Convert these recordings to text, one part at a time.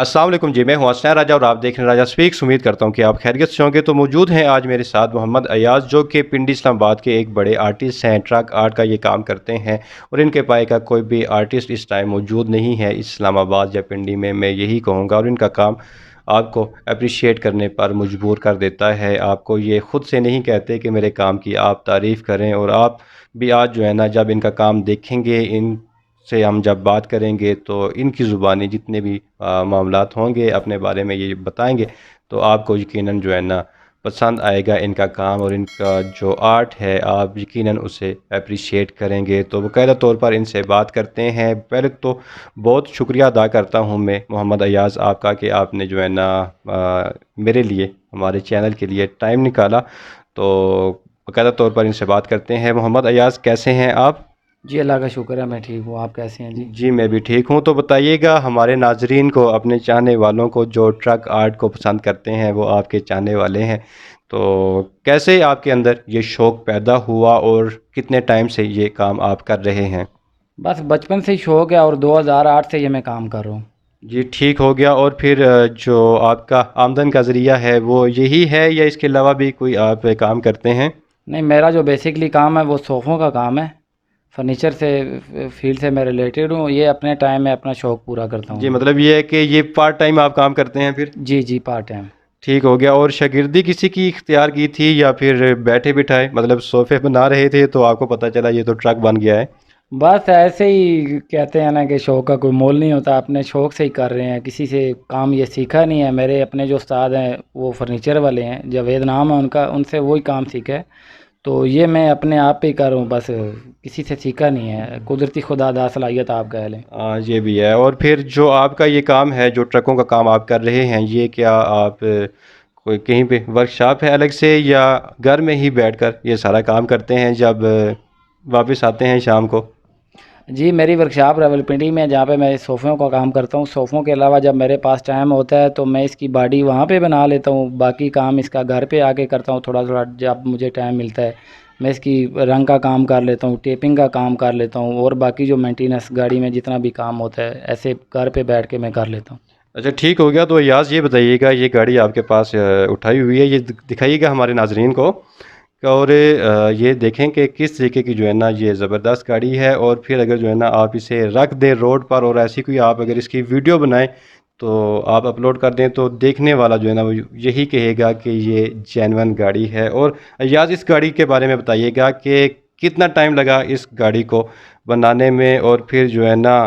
अस्सलाम वालेकुम जी, मैं हूं हसनैन राजा और आप देख रहे हैं राजा स्पीक्स। उम्मीद करता हूं कि आप खैरियत से होंगे। तो मौजूद हैं आज मेरे साथ मोहम्मद अयाज, जो कि पिंडी इस्लामाबाद के एक बड़े आर्टिस्ट हैं। ट्रक आर्ट का ये काम करते हैं और इनके पाए का कोई भी आर्टिस्ट इस टाइम मौजूद नहीं है इस्लामाबाद या पिंडी में, मैं यही कहूँगा। और इनका काम आपको अप्रिशिएट करने पर मजबूर कर देता है। आपको ये ख़ुद से नहीं कहते कि मेरे काम की आप तारीफ़ करें, और आप भी आज जो है ना, जब इनका काम देखेंगे, इन से हम जब बात करेंगे तो इनकी ज़ुबानी जितने भी मामलात होंगे अपने बारे में ये बताएंगे, तो आपको यकीनन जो है ना पसंद आएगा इनका काम, और इनका जो आर्ट है आप यकीनन उसे अप्रिशिएट करेंगे। तो बाकायदा तौर पर इनसे बात करते हैं। पहले तो बहुत शुक्रिया अदा करता हूँ मैं मोहम्मद अयाज़ आपका, कि आपने जो है ना मेरे लिए, हमारे चैनल के लिए टाइम निकाला। तो बाकायदा तौर पर इनसे बात करते हैं। मोहम्मद अयाज़, कैसे हैं आप? जी, अल्लाह का शुक्र है, मैं ठीक हूँ। आप कैसे हैं जी? जी, मैं भी ठीक हूँ। तो बताइएगा हमारे नाज़रीन को, अपने चाहने वालों को, जो ट्रक आर्ट को पसंद करते हैं वो आपके चाहने वाले हैं, तो कैसे आपके अंदर ये शौक़ पैदा हुआ और कितने टाइम से ये काम आप कर रहे हैं? बस बचपन से ही शौक़ है और 2008 से ये मैं काम कर रहा हूँ। जी, ठीक हो गया। और फिर जो आपका आमदन का ज़रिया है वो यही है, या इसके अलावा भी कोई आप काम करते हैं? नहीं, मेरा जो बेसिकली काम है वो सोफ़ों का काम है। फर्नीचर से फील्ड से मैं रिलेटेड हूँ। ये अपने टाइम में अपना शौक़ पूरा करता जी, हूँ। मतलब ये है कि ये पार्ट टाइम आप काम करते हैं फिर? जी जी, पार्ट टाइम। ठीक हो गया। और शागिर्दी किसी की इख्तियार की थी, या फिर बैठे बिठाए, मतलब सोफ़े बना रहे थे तो आपको पता चला ये तो ट्रक बन गया है? बस ऐसे ही कहते हैं ना कि शौक़ का कोई मोल नहीं होता। अपने शौक़ से ही कर रहे हैं, किसी से काम ये सीखा नहीं है। मेरे अपने जो उस्ताद हैं वो फर्नीचर वाले हैं, जावेद नाम है उनका, उनसे वही काम सीखा है। तो ये मैं अपने आप पे ही कर रहा हूँ, बस किसी से सीखा नहीं है। कुदरती खुदादा सलाहियत आप कह लें। ये भी है। और फिर जो आपका ये काम है, जो ट्रकों का काम आप कर रहे हैं, ये क्या आप कोई कहीं पे वर्कशॉप है अलग से, या घर में ही बैठकर ये सारा काम करते हैं जब वापस आते हैं शाम को? जी, मेरी वर्कशॉप रावलपिंडी में है, जहाँ पे मैं सोफ़ों का काम करता हूँ। सोफ़ों के अलावा जब मेरे पास टाइम होता है तो मैं इसकी बॉडी वहाँ पे बना लेता हूँ। बाकी काम इसका घर पे आके करता हूँ थोड़ा-थोड़ा जब मुझे टाइम मिलता है। मैं इसकी रंग का काम कर लेता हूँ, टेपिंग का काम कर लेता हूँ, और बाकी जो मेंटेनेंस गाड़ी में जितना भी काम होता है, ऐसे घर पे बैठ के मैं कर लेता हूँ। अच्छा, ठीक हो गया। तो याज़ ये बताइएगा, ये गाड़ी आपके पास उठाई हुई है, ये दिखाइएगा हमारे नाज़रीन को। और ये देखें कि किस तरीके की जो है ना ये ज़बरदस्त गाड़ी है। और फिर अगर जो है ना आप इसे रख दें रोड पर, और ऐसी कोई आप अगर इसकी वीडियो बनाएं तो आप अपलोड कर दें, तो देखने वाला जो है ना वो यही कहेगा कि ये जेन्युइन गाड़ी है। और याज़, इस गाड़ी के बारे में बताइएगा कि कितना टाइम लगा इस गाड़ी को बनाने में, और फिर जो है ना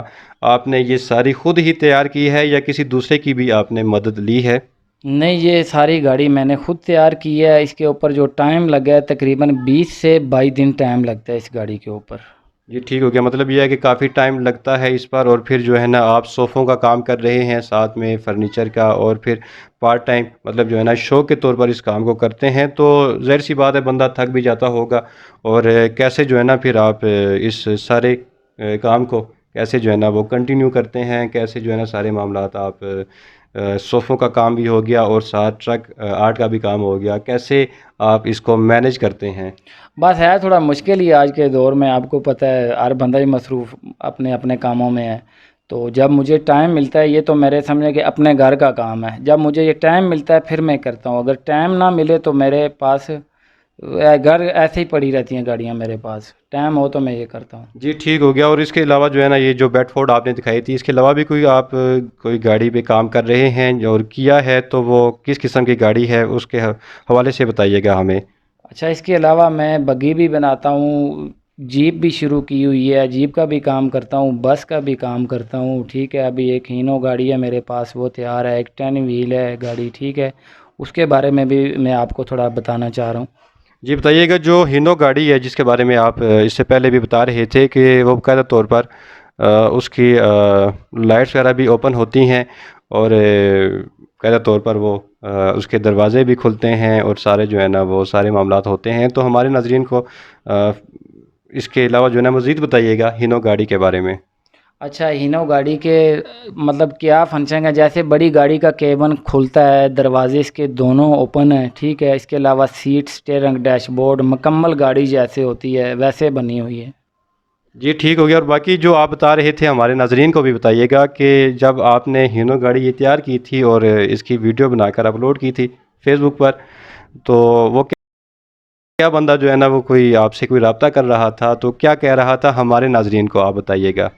आपने ये सारी ख़ुद ही तैयार की है, या किसी दूसरे की भी आपने मदद ली है? नहीं, ये सारी गाड़ी मैंने खुद तैयार की है। इसके ऊपर जो टाइम लगा है तकरीबन 20 से 22 दिन टाइम लगता है इस गाड़ी के ऊपर। ये ठीक हो गया। मतलब ये है कि काफ़ी टाइम लगता है इस पर। और फिर जो है ना आप सोफ़ों का काम कर रहे हैं, साथ में फ़र्नीचर का, और फिर पार्ट टाइम मतलब जो है ना शौक के तौर पर इस काम को करते हैं, तो ज़ाहिर सी बात है बंदा थक भी जाता होगा। और कैसे जो है ना फिर आप इस सारे काम को कैसे जो है ना वो कंटिन्यू करते हैं? कैसे जो है ना सारे मामलात आप सोफ़ों का काम भी हो गया और साथ ट्रक आर्ट का भी काम हो गया, कैसे आप इसको मैनेज करते हैं? बस है थोड़ा मुश्किल ही आज के दौर में, आपको पता है हर बंदा ही मसरूफ़ अपने अपने कामों में है। तो जब मुझे टाइम मिलता है, ये तो मेरे समझे कि अपने घर का काम है, जब मुझे ये टाइम मिलता है फिर मैं करता हूँ। अगर टाइम ना मिले तो मेरे पास घर ऐसे ही पड़ी रहती हैं गाड़ियाँ मेरे पास, टाइम हो तो मैं ये करता हूँ। जी, ठीक हो गया। और इसके अलावा जो है ना ये जो बेडफ़ोर्ड आपने दिखाई थी, इसके अलावा भी कोई आप कोई गाड़ी पे काम कर रहे हैं, और किया है तो वो किस किस्म की गाड़ी है, उसके हवाले से बताइएगा हमें। अच्छा, इसके अलावा मैं बग्गी भी बनाता हूँ, जीप भी शुरू की हुई है, जीप का भी काम करता हूँ, बस का भी काम करता हूँ। ठीक है, अभी एक हीनो गाड़ी है मेरे पास, वो तैयार है। एक 10 व्हील है गाड़ी, ठीक है, उसके बारे में भी मैं आपको थोड़ा बताना चाह रहा हूँ। जी, बताइएगा जो हीनो गाड़ी है जिसके बारे में आप इससे पहले भी बता रहे थे कि वो बाकायदा तौर पर उसकी लाइट्स वगैरह भी ओपन होती हैं, और बाकायदा तौर पर वो उसके दरवाज़े भी खुलते हैं, और सारे जो है ना वो सारे मामलात होते हैं। तो हमारे नाज़रीन को इसके अलावा जो है ना मज़ीद बताइएगा हीनो गाड़ी के बारे में। अच्छा, हीनो गाड़ी के मतलब क्या फंक्शन है, जैसे बड़ी गाड़ी का केबिन खुलता है, दरवाजे इसके दोनों ओपन है, ठीक है। इसके अलावा सीट, स्टीयरिंग, डैशबोर्ड मुकम्मल गाड़ी जैसे होती है वैसे बनी हुई है। जी ठीक हो गया। और बाकी जो आप बता रहे थे हमारे नाजरीन को भी बताइएगा कि जब आपने हीनो गाड़ी ये तैयार की थी और इसकी वीडियो बनाकर अपलोड की थी फेसबुक पर, तो वो क्या बंदा जो है ना वो कोई आपसे कोई रब्ता कर रहा था, तो क्या कह रहा था हमारे नाजरीन को आप बताइएगा।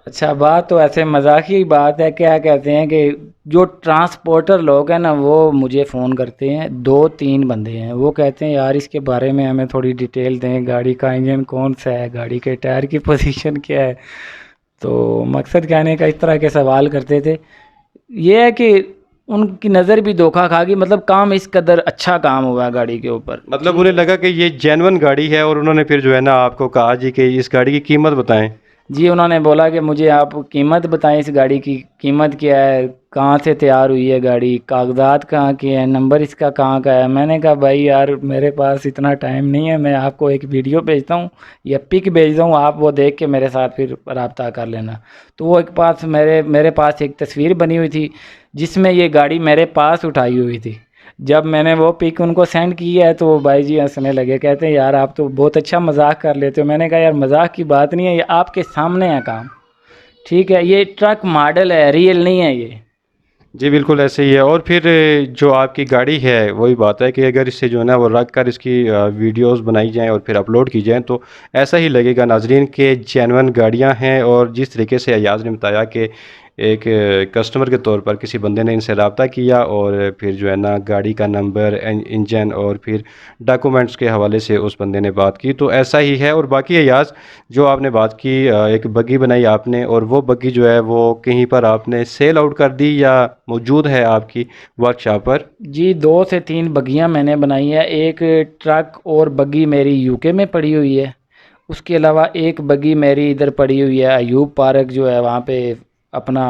अच्छा, बात तो ऐसे मजाक की बात है। क्या कहते हैं कि जो ट्रांसपोर्टर लोग हैं ना, वो मुझे फ़ोन करते हैं, 2-3 बंदे हैं। वो कहते हैं यार इसके बारे में हमें थोड़ी डिटेल दें, गाड़ी का इंजन कौन सा है, गाड़ी के टायर की पोजीशन क्या है। तो मकसद कहने का इस तरह के सवाल करते थे। ये है कि उनकी नज़र भी धोखा खा गई, मतलब काम इस कदर अच्छा काम हुआ है गाड़ी के ऊपर। मतलब ठीक उन्हें है लगा कि ये जेन्युइन गाड़ी है और उन्होंने फिर जो है ना आपको कहा जी कि इस गाड़ी की कीमत बताएं। जी, उन्होंने बोला कि मुझे आप कीमत बताएं, इस गाड़ी की कीमत क्या है, कहाँ से तैयार हुई है गाड़ी, कागजात कहाँ के हैं, नंबर इसका कहाँ का है। मैंने कहा भाई यार मेरे पास इतना टाइम नहीं है, मैं आपको एक वीडियो भेजता हूँ या पिक भेजता हूँ, आप वो देख के मेरे साथ फिर रब्ता कर लेना। तो वो एक पास मेरे पास एक तस्वीर बनी हुई थी जिसमें ये गाड़ी मेरे पास उठाई हुई थी। जब मैंने वो पिक उनको सेंड की है तो वो भाई जी हंसने लगे, कहते हैं यार आप तो बहुत अच्छा मजाक कर लेते हो। मैंने कहा यार मजाक की बात नहीं है, ये आपके सामने है काम। ठीक है, ये ट्रक मॉडल है, रियल नहीं है ये। जी बिल्कुल ऐसे ही है। और फिर जो आपकी गाड़ी है वही बात है कि अगर इससे जो है ना वो रख कर इसकी वीडियोस बनाई जाएं और फिर अपलोड की जाएं तो ऐसा ही लगेगा नाजरीन के जेन्युइन गाड़ियां हैं। और जिस तरीके से अयाज ने बताया कि एक कस्टमर के तौर पर किसी बंदे ने इनसे रब्ता किया और फिर जो है ना गाड़ी का नंबर, इंजन और फिर डॉक्यूमेंट्स के हवाले से उस बंदे ने बात की, तो ऐसा ही है। और बाकी अयाज जो आपने बात की, एक बग्गी बनाई आपने और वो बग्गी जो है वो कहीं पर आपने सेल आउट कर दी या मौजूद है आपकी वर्कशॉप पर। जी, 2 से 3 बग्गियां मैंने बनाई है। एक ट्रक और बग्गी मेरी यूके में पड़ी हुई है। उसके अलावा एक बग्गी मेरी इधर पड़ी हुई है, अयूब पार्क जो है वहाँ पे अपना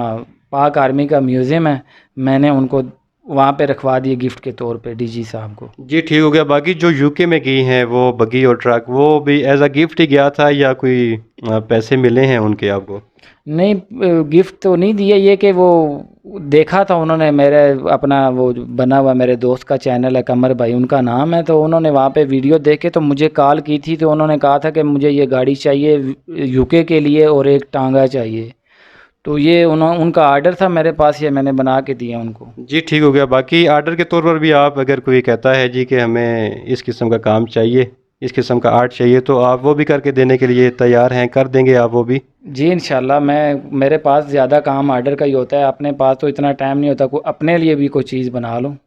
पाक आर्मी का म्यूज़ियम है। मैंने उनको वहाँ पे रखवा दिए गिफ्ट के तौर पे डीजी साहब को। जी ठीक हो गया। बाकी जो यूके में गई हैं वो बग्गी और ट्रक, वो भी एज अ गिफ्ट ही गया था या कोई पैसे मिले हैं उनके आपको। नहीं, गिफ्ट तो नहीं दिया, ये कि वो देखा था उन्होंने मेरे अपना वो जो बना हुआ मेरे दोस्त का चैनल है, कमर भाई उनका नाम है, तो उन्होंने वहाँ पे वीडियो देखे तो मुझे कॉल की थी। तो उन्होंने कहा था कि मुझे ये गाड़ी चाहिए यूके के लिए और एक टांगा चाहिए। तो ये उनका आर्डर था मेरे पास, ये मैंने बना के दिया उनको। जी ठीक हो गया। बाकी आर्डर के तौर पर भी आप अगर कोई कहता है जी कि हमें इस किस्म का काम चाहिए, इस किस्म का आर्ट चाहिए, तो आप वो भी करके देने के लिए तैयार हैं, कर देंगे आप वो भी। जी इंशाल्लाह, मेरे पास ज़्यादा काम आर्डर का ही होता है, अपने पास तो इतना टाइम नहीं होता, अपने लिए भी कोई चीज़ बना लूँ।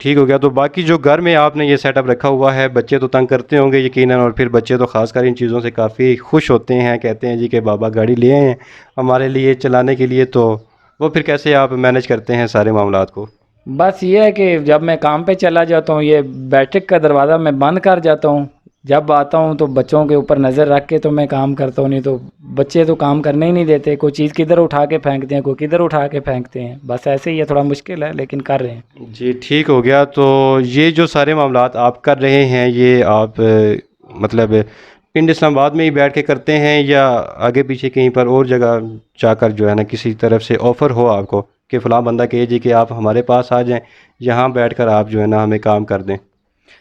ठीक हो गया। तो बाकी जो घर में आपने ये सेटअप रखा हुआ है, बच्चे तो तंग करते होंगे यकीनन, और फिर बच्चे तो ख़ासकर इन चीज़ों से काफ़ी खुश होते हैं, कहते हैं जी कि बाबा गाड़ी ले आए हैं हमारे लिए चलाने के लिए, तो वो फिर कैसे आप मैनेज करते हैं सारे मामलात को। बस ये है कि जब मैं काम पे चला जाता हूँ, ये बैठक का दरवाज़ा मैं बंद कर जाता हूँ। जब आता हूँ तो बच्चों के ऊपर नज़र रख के तो मैं काम करता हूँ, नहीं तो बच्चे तो काम करने ही नहीं देते। कोई चीज़ किधर उठा के फेंकते हैं, कोई किधर उठा के फेंकते हैं। बस ऐसे ही है, थोड़ा मुश्किल है लेकिन कर रहे हैं। जी ठीक हो गया। तो ये जो सारे मामलात आप कर रहे हैं ये आप मतलब पिंड इस्लामाबाद में ही बैठ के करते हैं या आगे पीछे कहीं पर और जगह जाकर जो है ना किसी तरफ से ऑफ़र हो आपको कि फ़लाँ बंदा कहे जी कि आप हमारे पास आ जाएं, यहाँ बैठकर आप जो है ना हमें काम कर दें।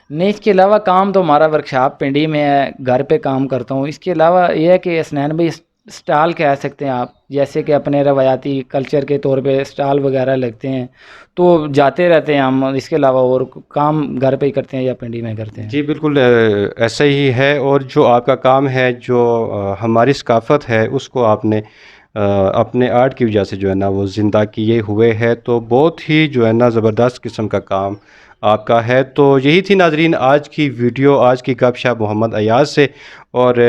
नहीं, इसके अलावा काम तो हमारा वर्कशॉप पिंडी में है, घर पे काम करता हूँ। इसके अलावा ये है कि हसनैन भाई स्टॉल कह सकते हैं आप, जैसे कि अपने रवायाती कल्चर के तौर पे स्टॉल वगैरह लगते हैं, तो जाते रहते हैं हम। इसके अलावा और काम घर पे ही करते हैं या पिंडी में करते हैं। जी बिल्कुल ऐसा ही है। और जो आपका काम है, जो हमारी सकाफ़त है उसको आपने अपने आर्ट की वजह से जो है ना वो ज़िंदा किए हुए है, तो बहुत ही जो है ना ज़बरदस्त किस्म का काम आपका है। तो यही थी नाजरीन आज की वीडियो, आज की गपशप मोहम्मद अयाज से। और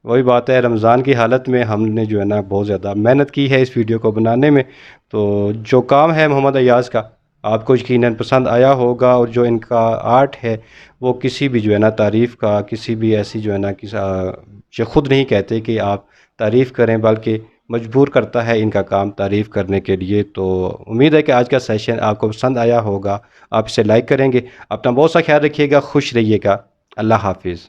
वही बात है, रमज़ान की हालत में हमने जो है ना बहुत ज़्यादा मेहनत की है इस वीडियो को बनाने में। तो जो काम है मोहम्मद अयाज का आपको यकीनन पसंद आया होगा। और जो इनका आर्ट है वो किसी भी जो है ना तारीफ़ का, किसी भी ऐसी जो है ना जो ख़ुद नहीं कहते कि आप तारीफ़ करें, बल्कि मजबूर करता है इनका काम तारीफ़ करने के लिए। तो उम्मीद है कि आज का सेशन आपको पसंद आया होगा, आप इसे लाइक करेंगे। अपना बहुत सा ख्याल रखिएगा, खुश रहिएगा। अल्लाह हाफिज़।